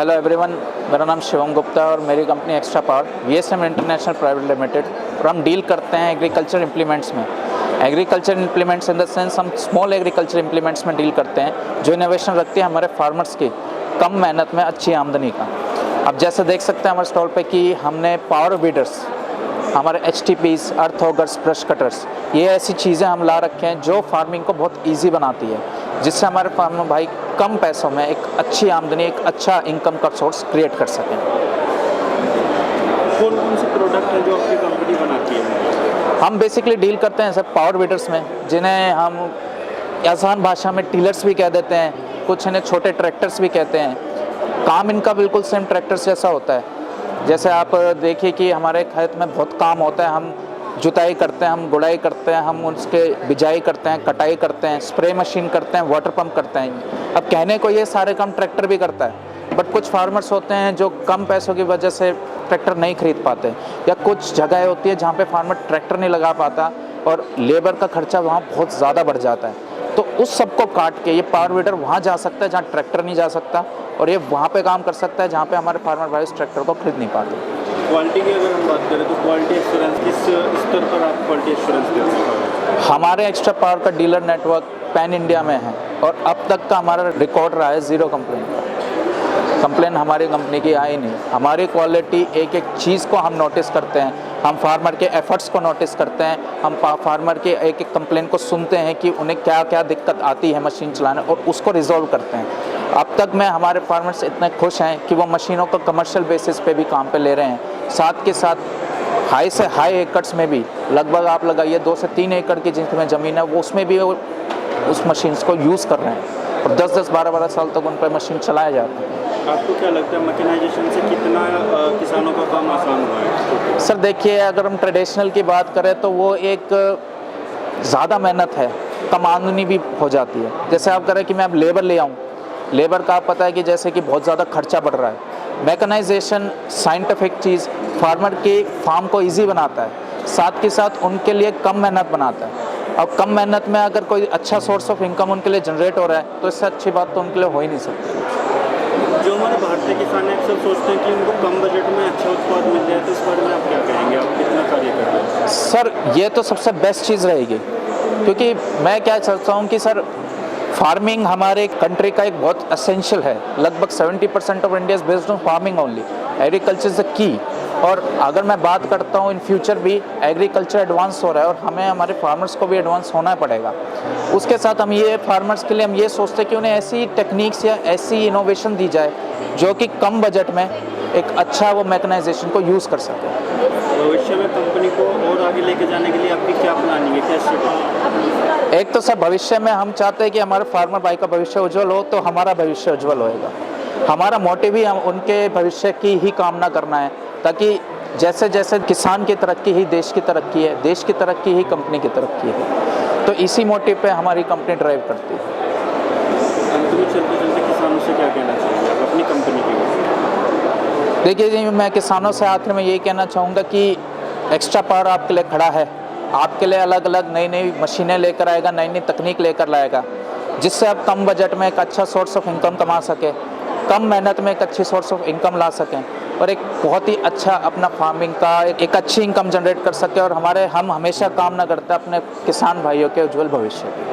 Hello everyone, मेरा नाम शिवम गुप्ता और मेरी company extra power VSM international private limited और हम डील करते हैं एग्रीकल्चर इम्प्लीमेंट्स में। Agriculture implements in the sense हम स्मॉल एग्रीकल्चर इम्प्लीमेंट्स में डील करते हैं जो इनोवेशन रखती है हमारे फार्मर्स की कम मेहनत में अच्छी आमदनी का। अब जैसे देख सकते हैं हमारे स्टॉल पे कि हमने पावर वीडर्स, हमारे HTPs, अर्थ ऑगर्स, ब्रश कटर्स, ये ऐसी चीज़ें हम ला रखे हैं जो फार्मिंग को बहुत ईजी बनाती है, जिससे हमारे फार्मर भाई कम पैसों में एक अच्छी आमदनी, एक अच्छा इनकम का सोर्स क्रिएट कर सकें। कौन कौन से प्रोडक्ट हैं जो आपकी कंपनी बनाती है? हम बेसिकली डील करते हैं सर पावर वीडर्स में, जिन्हें हम आसान भाषा में टीलर्स भी कह देते हैं, कुछ इन्हें छोटे ट्रैक्टर्स भी कहते हैं। काम इनका बिल्कुल सेम ट्रैक्टर्स जैसा होता है। जैसे आप देखिए कि हमारे खेत में बहुत काम होता है, हम जुताई करते हैं, हम गुड़ाई करते हैं, हम उसके बिजाई करते हैं, कटाई करते हैं, स्प्रे मशीन करते हैं, वाटर पंप करते हैं। अब कहने को ये सारे काम ट्रैक्टर भी करता है, बट कुछ फार्मर्स होते हैं जो कम पैसों की वजह से ट्रैक्टर नहीं खरीद पाते, या कुछ जगह होती है जहाँ पे फार्मर ट्रैक्टर नहीं लगा पाता और लेबर का खर्चा वहाँ बहुत ज़्यादा बढ़ जाता है। तो उस सब को काट के ये पावर वीडर वहाँ जा सकता है जहाँ ट्रैक्टर नहीं जा सकता, और ये वहाँ पे काम कर सकता है जहाँ पे हमारे फार्मर भाई उस ट्रैक्टर को खरीद नहीं पाते। क्वालिटी की अगर हम बात करें तो क्वालिटी एश्योरेंस किस स्तर पर आप क्वालिटी एश्योरेंस देते हैं? हमारे एक्स्ट्रा पावर का डीलर नेटवर्क पैन इंडिया में है और अब तक का हमारा रिकॉर्ड रहा है 0 कंप्लेन का। कंप्लेन हमारी कंपनी की आई नहीं। हमारी क्वालिटी एक एक चीज़ को हम नोटिस करते हैं, हम फार्मर के एफर्ट्स को नोटिस करते हैं, हम फार्मर के एक एक कंप्लेन को सुनते हैं कि उन्हें क्या क्या दिक्कत आती है मशीन चलाने, और उसको रिजॉल्व करते हैं। अब तक में हमारे फार्मर्स इतने खुश हैं कि वो मशीनों को कमर्शियल बेसिस पे भी काम पे ले रहे हैं। साथ के साथ हाई से हाई एकड़्स में भी, लगभग आप लगाइए 2 से 3 एकड़ की जिनमें ज़मीन है, वो उसमें भी उस मशीन्स को यूज़ कर रहे हैं और 10-10, 12-12 साल तक उन पर मशीन चलाया जाता है। आपको क्या लगता है मैकेनाइजेशन से कितना किसानों का काम आसान हुआ है? सर देखिए, अगर हम ट्रेडिशनल की बात करें तो वो एक ज़्यादा मेहनत है, कम आमदनी भी हो जाती है। जैसे आप करें कि मैं अब लेबर ले आऊँ, लेबर का आप पता है कि जैसे कि बहुत ज़्यादा खर्चा बढ़ रहा है। मैकेनाइजेशन साइंटिफिक चीज़ फार्मर के फार्म को ईजी बनाता है, साथ के साथ उनके लिए कम मेहनत बनाता है। अब कम मेहनत में अगर कोई अच्छा सोर्स ऑफ इनकम उनके लिए जनरेट हो रहा है तो इससे अच्छी बात तो उनके लिए हो ही नहीं सकती। जो हमारे भारतीय किसान हैं अक्सर सोचते हैं कि उनको कम बजट में अच्छा उत्पाद मिल जाए, तो इस बारे में आप क्या कहेंगे? आप कितना कार्य कर रहे हैं? सर ये तो सबसे बेस्ट चीज़ रहेगी, क्योंकि मैं क्या चाहता हूँ कि सर फार्मिंग हमारे कंट्री का एक बहुत एसेंशियल है। लगभग 70% of India is based on farming only. Agriculture is the key. और अगर मैं बात करता हूँ इन फ्यूचर भी एग्रीकल्चर एडवांस हो रहा है और हमें हमारे फार्मर्स को भी एडवांस होना पड़ेगा। उसके साथ हम ये फार्मर्स के लिए हम ये सोचते हैं कि उन्हें ऐसी टेक्निक्स या ऐसी इनोवेशन दी जाए जो कि कम बजट में एक अच्छा वो मैकेनाइजेशन को यूज़ कर सके। भविष्य में कंपनी को और आगे लेके जाने के लिए आपकी क्या प्लानिंग है, क्या स्ट्रेटेजी? एक तो सर भविष्य में हम चाहते हैं कि हमारे फार्मर भाई का भविष्य उज्जवल हो, तो हमारा भविष्य उज्जवल होएगा। हमारा मोटिव ही हम उनके भविष्य की ही कामना करना है, ताकि जैसे जैसे किसान की तरक्की ही देश की तरक्की है, देश की तरक्की ही कंपनी की तरक्की है। तो इसी मोटिव पे हमारी कंपनी ड्राइव करती है। अंत में चलते चलते किसानों से क्या कहना चाहिए आप अपनी कंपनी के लिए? देखिए जी, मैं किसानों से आखिर में यही कहना चाहूँगा कि एक्स्ट्रा पावर आपके लिए खड़ा है, आपके लिए अलग अलग नई नई मशीनें लेकर आएगा, नई नई तकनीक लेकर लाएगा, जिससे आप कम बजट में एक अच्छा सोर्स ऑफ इनकम कमा सके, कम मेहनत में एक अच्छी सोर्स ऑफ इनकम ला सकें और एक बहुत ही अच्छा अपना फार्मिंग का एक अच्छी इनकम जनरेट कर सके। और हम हमेशा कामना करते हैं अपने किसान भाइयों के उज्जवल भविष्य की।